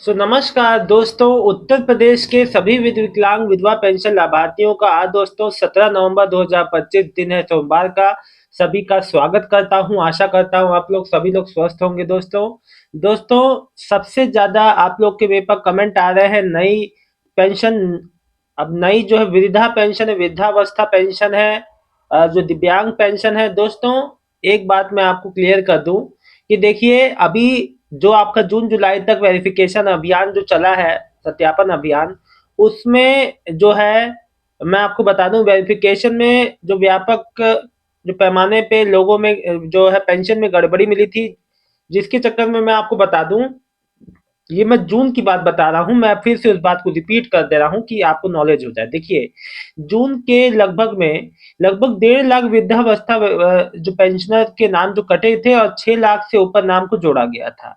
नमस्कार दोस्तों, उत्तर प्रदेश के सभी विकलांग विधवा पेंशन लाभार्थियों का आज दोस्तों 17 नवंबर 2025 दिन है सोमवार का सभी का स्वागत करता हूं। आशा करता हूं आप लोग सभी लोग स्वस्थ होंगे दोस्तों। सबसे ज्यादा आप लोग के मेरे पर कमेंट आ रहे हैं नई पेंशन। अब नई जो है वृद्धा पेंशन है, वृद्धावस्था पेंशन है, जो दिव्यांग पेंशन है दोस्तों। एक बात मैं आपको क्लियर कर दूं कि देखिए, अभी जो आपका जून जुलाई तक वेरिफिकेशन अभियान जो चला है, सत्यापन अभियान, उसमें जो है मैं आपको बता दूं, वेरिफिकेशन में जो व्यापक जो पैमाने पे लोगों में जो है पेंशन में गड़बड़ी मिली थी, जिसके चक्कर में मैं आपको बता दूं, ये मैं जून की बात बता रहा हूँ। मैं फिर से उस बात को रिपीट कर दे रहा हूँ कि आपको नॉलेज हो जाए। देखिए, जून के लगभग 1.5 लाख वृद्धावस्था जो पेंशनर के नाम जो कटे थे और 6 लाख से ऊपर नाम को जोड़ा गया था।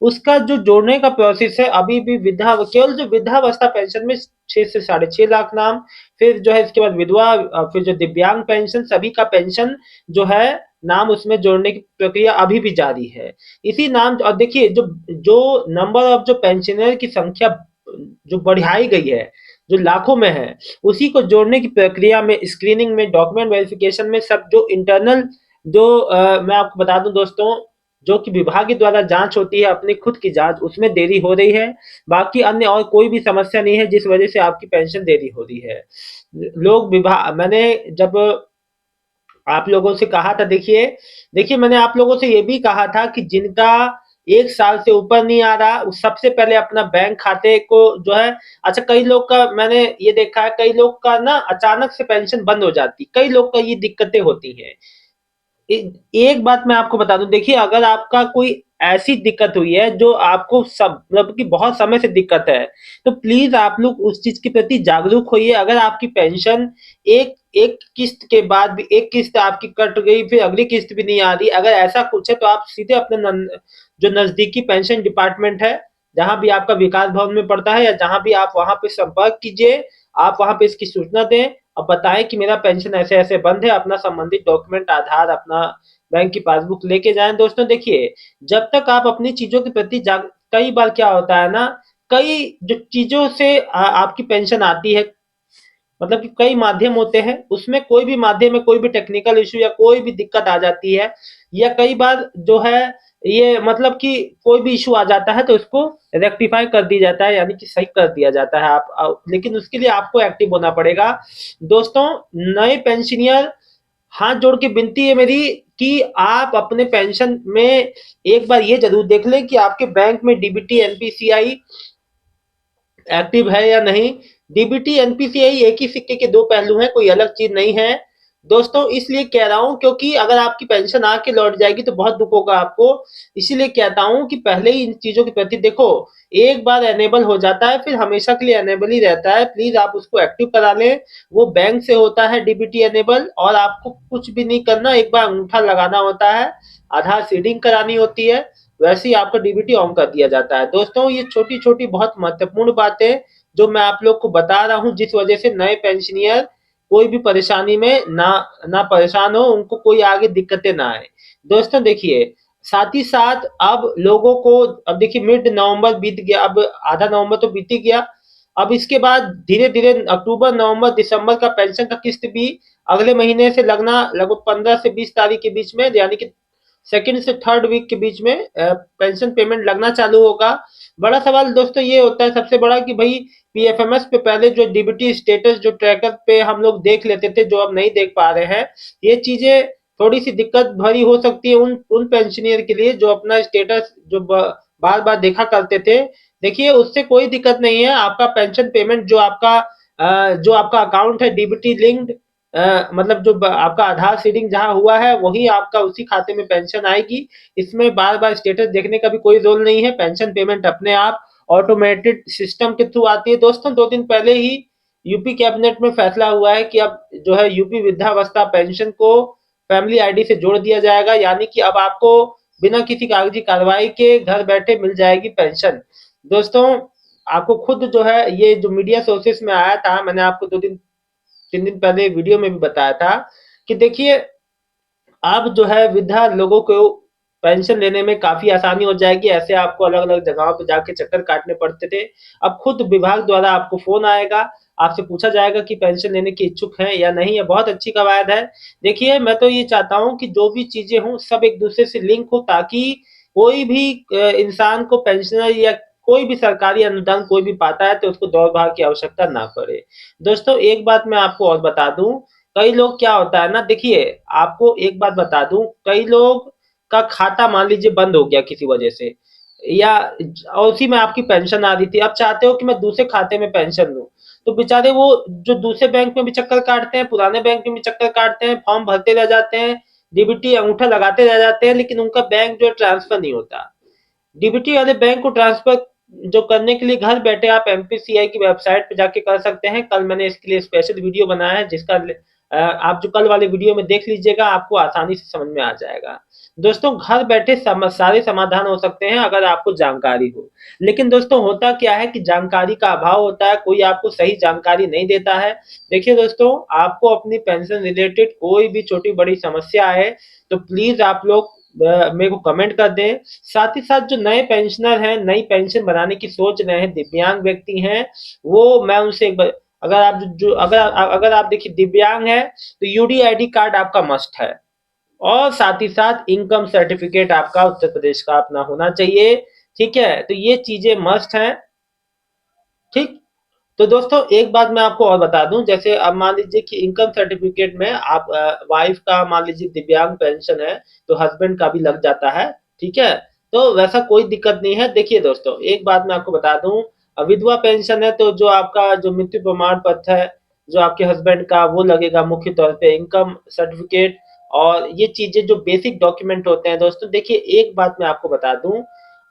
उसका जो जोड़ने का प्रोसेस है, अभी भी वृद्धा केवल जो वृद्धावस्था पेंशन में 6 से 6.5 लाख नाम, फिर जो है इसके बाद विधवा, फिर जो दिव्यांग पेंशन, सभी का पेंशन जो है नाम उसमें जोड़ने की प्रक्रिया अभी भी जारी है। इसी नाम और देखिए, जो जो नंबर ऑफ जो पेंशनर की संख्या जो बढ़ाई गई है, जो लाखों में है, उसी को जोड़ने की प्रक्रिया में, स्क्रीनिंग में, डॉक्यूमेंट वेरिफिकेशन में, सब जो इंटरनल जो मैं आपको बता दूं दोस्तों, जो कि विभाग के द्वारा जांच होती है, अपनी खुद की जांच, उसमें देरी हो रही है। बाकी अन्य और कोई भी समस्या नहीं है जिस वजह से आपकी पेंशन देरी हो रही है। लोग विभाग मैंने जब आप लोगों से कहा था, देखिए मैंने आप लोगों से ये भी कहा था कि जिनका 1 साल से ऊपर नहीं आ रहा, उस सबसे पहले अपना बैंक खाते को जो है, अच्छा कई लोग का मैंने ये देखा है, कई लोग का ना अचानक से पेंशन बंद हो जाती, कई लोग का ये दिक्कतें होती हैं। एक बात मैं आपको बता दूं, देखिए अगर आपका कोई ऐसी दिक्कत हुई है जो आपको सब मतलब कि बहुत समय से दिक्कत है, तो प्लीज आप लोग उस चीज के प्रति जागरूक होइए। अगर आपकी पेंशन एक एक किस्त के बाद भी, एक किस्त आपकी कट गई, फिर अगली किस्त भी नहीं आ रही, अगर ऐसा कुछ है तो आप सीधे अपने जो नजदीकी पेंशन डिपार्टमेंट है, जहां भी आपका विकास भवन में पड़ता है या जहां भी आप, वहां पे संपर्क कीजिए। आप वहां पे इसकी सूचना दें और बताएं कि मेरा पेंशन ऐसे ऐसे बंद है। अपना संबंधित डॉक्यूमेंट, आधार, अपना बैंक की पासबुक लेके जाएं दोस्तों। देखिए, जब तक आप अपनी चीजों के प्रति जाग कई बार क्या होता है ना, कई जो चीजों से आपकी पेंशन आती है, मतलब कि कई माध्यम होते हैं, उसमें कोई भी माध्यम में कोई भी टेक्निकल इशू या कोई भी दिक्कत आ जाती है, या कई बार जो है ये मतलब कि कोई भी इशू आ जाता है तो इसको रेक्टिफाई कर दिया जाता है, यानी कि सही कर दिया जाता है। लेकिन उसके लिए आपको एक्टिव होना पड़ेगा दोस्तों। नए पेंशनियर, हाथ जोड़ के विनती है मेरी कि आप अपने पेंशन में एक बार ये जरूर देख लें कि आपके बैंक में डीबीटी एनपीसीआई एक्टिव है या नहीं। डीबीटी एनपीसीआई एक ही सिक्के के दो पहलू हैं, कोई अलग चीज नहीं है दोस्तों। इसलिए कह रहा हूं क्योंकि अगर आपकी पेंशन आके लौट जाएगी तो बहुत दुख होगा आपको। इसीलिए कहता हूं कि पहले ही इन चीजों के प्रति देखो, एक बार एनेबल हो जाता है फिर हमेशा के लिए एनेबल ही रहता है। प्लीज आप उसको एक्टिव करा लें। वो बैंक से होता है डीबीटी एनेबल, और आपको कुछ भी नहीं करना, एक बार अंगूठा लगाना होता है, आधार सीडिंग करानी होती है, वैसे ही आपका डीबीटी ऑन कर दिया जाता है दोस्तों। ये छोटी छोटी बहुत महत्वपूर्ण बातें जो मैं आप लोग को बता रहा हूं, जिस वजह से नए पेंशनियर कोई भी परेशानी में ना परेशान हो, उनको कोई आगे दिक्कतें ना आए दोस्तों। देखिए, साथ ही साथ अब लोगों को, अब देखिए मिड नवंबर बीत गया, अब आधा नवंबर तो बीत ही गया। अब इसके बाद धीरे धीरे अक्टूबर, नवंबर, दिसंबर का पेंशन का किस्त भी अगले महीने से लगना, लगभग 15 से 20 तारीख के बीच में, यानी कि सेकंड से थर्ड वीक के बीच में पेंशन पेमेंट लगना चालू होगा। बड़ा सवाल दोस्तों ये होता है सबसे बड़ा कि भाई पीएफएमएस पे पहले जो डीबीटी स्टेटस जो ट्रैकर पे हम लोग देख लेते थे, जो अब नहीं देख पा रहे हैं, ये चीजें थोड़ी सी दिक्कत भरी हो सकती है उन पेंशनियर के लिए जो अपना स्टेटस जो बार बार देखा करते थे। देखिए, उससे कोई दिक्कत नहीं है। आपका पेंशन पेमेंट जो आपका अकाउंट है डीबीटी लिंक्ड, मतलब जो आपका आधार सीडिंग जहां हुआ है, वही आपका उसी खाते में पेंशन आएगी। इसमें बार बार स्टेटस देखने का भी कोई रोल नहीं है। पेंशन पेमेंट अपने आप ऑटोमेटेड सिस्टम के थ्रू आती है दोस्तों। 2 दिन पहले ही यूपी कैबिनेट में फैसला हुआ है कि अब जो है यूपी वृद्धावस्था पेंशन को फैमिली आईडी से जोड़ दिया जाएगा, यानी कि अब आपको बिना किसी कागजी कार्रवाई के घर बैठे मिल जाएगी पेंशन दोस्तों। आपको खुद जो है ये जो मीडिया सोर्सेस में आया था, मैंने आपको 2 दिन 3 दिन पहले वीडियो में भी बताया था कि देखिए, अब जो है वृद्धा लोगों को पेंशन लेने में काफ़ी आसानी हो जाएगी। ऐसे आपको अलग-अलग जगहों पे जाके चक्कर काटने पड़ते थे। अब खुद विभाग द्वारा आपको फ़ोन आएगा, आपसे पूछा जाएगा कि पेंशन लेने के इच्छुक हैं या नहीं, ये बहुत अच्छी कवायद है। देखिए, मैं तो ये चाहता हूँ कि जो भी चीज़ें हों, सब एक-दूसरे से लिंक हो ताकि कोई भी इंसान को पेंशनर या कोई भी सरकारी अनुदान कोई भी पाता है तो उसको दौड़-भाग की आवश्यकता ना पड़े। दोस्तों, एक बात मैं आपको और बता दूँ, कई लोग क्या होता है ना देखिए, आपको एक बात बता दूँ, कई लोग का खाता मान लीजिए बंद हो गया किसी वजह से या और उसी में आपकी पेंशन आ रही थी, आप चाहते हो कि मैं दूसरे खाते में पेंशन लूँ, तो बेचारे वो जो दूसरे बैंक में भी चक्कर काटते हैं, पुराने बैंक में भी चक्कर काटते हैं, फॉर्म भरते रह जाते हैं, डीबीटी अंगूठा लगाते रह जाते हैं, लेकिन उनका बैंक जो है ट्रांसफर नहीं होता। डीबीटी वाले बैंक को ट्रांसफर जो करने के लिए घर बैठे आप एमपीसीआई की वेबसाइट पे जाके कर सकते हैं। कल मैंने इसके लिए स्पेशल वीडियो बनाया है जिसका आप जो कल वाले वीडियो में देख लीजिएगा, आपको आसानी से समझ में आ जाएगा। दोस्तों, घर बैठे सारे समाधान हो सकते हैं अगर आपको जानकारी हो। लेकिन दोस्तों, होता क्या है कि जानकारी का अभाव होता है, कोई आपको सही जानकारी नहीं देता है। देखिए दोस्तों, आपको अपनी पेंशन रिलेटेड कोई भी छोटी-बड़ी समस्या है, तो प्लीज़ आप लोग मेरे को कमेंट कर दें। साथ ही साथ जो नए पेंशनर हैं, नई पेंशन बनाने की सोच रहे हैं, दिव्यांग व्यक्ति हैं, वो मैं उनसे एक बार अगर आप जो अगर आप देखिए दिव्यांग हैं, तो यूडीआईडी कार्ड आपका मस्ट है और साथ ही साथ इनकम सर्टिफिकेट आपका उत्तर प्रदेश का अपना होना चाहिए, ठीक है? तो ये चीज़ें मस्ट हैं, ठीक? तो दोस्तों एक बात मैं आपको और बता दूं जैसे अब मान लीजिए कि इनकम सर्टिफिकेट में आप वाइफ का मान लीजिए दिव्यांग पेंशन है तो हस्बैंड का भी लग जाता है, ठीक है? तो वैसा कोई दिक्कत नहीं है। देखिए दोस्तों एक बात मैं आपको बता दूं, विधवा पेंशन है तो जो आपका जो मृत्यु प्रमाण पत्र है जो आपके हस्बैंड का वो लगेगा मुख्य तौर पे इनकम सर्टिफिकेट और ये चीजें जो बेसिक डॉक्यूमेंट होते हैं। दोस्तों देखिए एक बात मैं आपको बता दूं,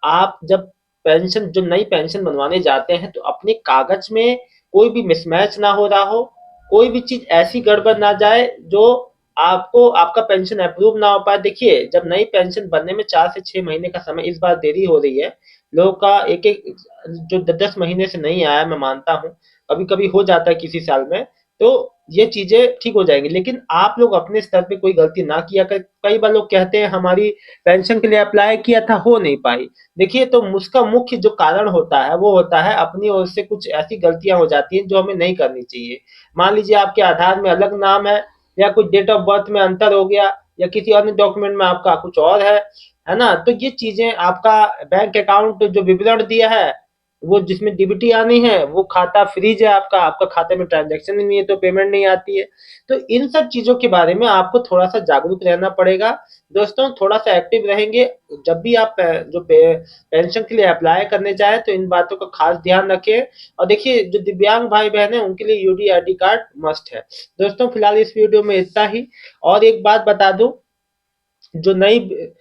आप जब पेंशन जो नई पेंशन बनवाने जाते हैं तो अपने कागज में कोई भी मिसमैच ना हो रहा हो, कोई भी चीज ऐसी गड़बड़ ना जाए जो आपको आपका पेंशन अप्रूव ना हो पाए। देखिए जब नई पेंशन बनने में 4 से 6 महीने का समय इस बार देरी हो रही है, लोगों का एक एक जो 10 10 महीने से नहीं आया मैं मानता हूँ, कभी कभी हो जाता है किसी साल में, तो ये चीजें ठीक हो जाएंगी। लेकिन आप लोग अपने स्तर पे कोई गलती ना किया कर। कई बार लोग कहते हैं हमारी पेंशन के लिए अप्लाई किया था हो नहीं पाई। देखिए तो उसका मुख्य जो कारण होता है वो होता है अपनी ओर से कुछ ऐसी गलतियां हो जाती हैं जो हमें नहीं करनी चाहिए। मान लीजिए आपके आधार में अलग नाम है या कुछ डेट ऑफ बर्थ में अंतर हो गया या किसी अन्य डॉक्यूमेंट में आपका कुछ और है ना? तो ये चीजें आपका बैंक अकाउंट जो विवरण दिया है वो जिसमें डीबीटी आनी है वो खाता फ्रीज है, आपका आपका खाते में ट्रांजैक्शन ही नहीं है तो पेमेंट नहीं आती है। तो इन सब चीजों के बारे में आपको थोड़ा सा जागरूक रहना पड़ेगा। दोस्तों थोड़ा सा एक्टिव रहेंगे, जब भी आप पेंशन के लिए अप्लाई करने जाए तो इन बातों का खास ध्यान रखें। और देखिए जो दिव्यांग भाई बहन है उनके लिए यूडीआईडी कार्ड मस्ट है। दोस्तों फिलहाल इस वीडियो में इतना ही। और एक बात बता दूं, जो नई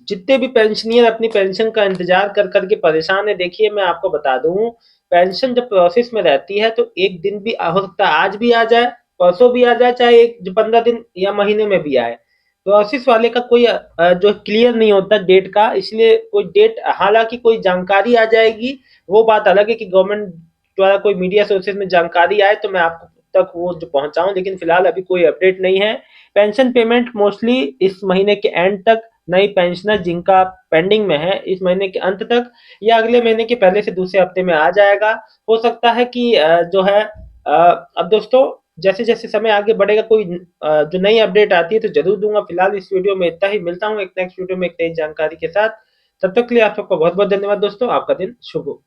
जितने भी पेंशनियर अपनी पेंशन का इंतजार कर करके परेशान है, देखिए मैं आपको बता दूं, पेंशन जब प्रोसेस में रहती है तो एक दिन भी हो सकता है आज भी आ जाए, परसों भी आ जाए, चाहे एक जो 15 दिन या महीने में भी आए। प्रोसेस वाले का कोई जो क्लियर नहीं होता डेट का, इसलिए कोई डेट हालांकि कोई जानकारी आ जाएगी, वो बात अलग है कि गवर्नमेंट द्वारा कोई मीडिया सोर्सेज में जानकारी आए तो मैं आपको तक वो जो पहुंचाऊं, लेकिन फिलहाल अभी कोई अपडेट नहीं है। पेंशन पेमेंट मोस्टली इस महीने के एंड तक, नई पेंशनर जिनका पेंडिंग में है इस महीने के अंत तक या अगले महीने के पहले से दूसरे हफ्ते में आ जाएगा। हो सकता है कि जो है अब दोस्तों जैसे जैसे समय आगे बढ़ेगा कोई जो नई अपडेट आती है तो जरूर दूंगा। फिलहाल इस वीडियो में इतना ही, मिलता हूँ एक नेक्स्ट वीडियो में एक नई जानकारी के साथ। तब तक के लिए आप सबका बहुत बहुत धन्यवाद दोस्तों, आपका दिन शुभ हो।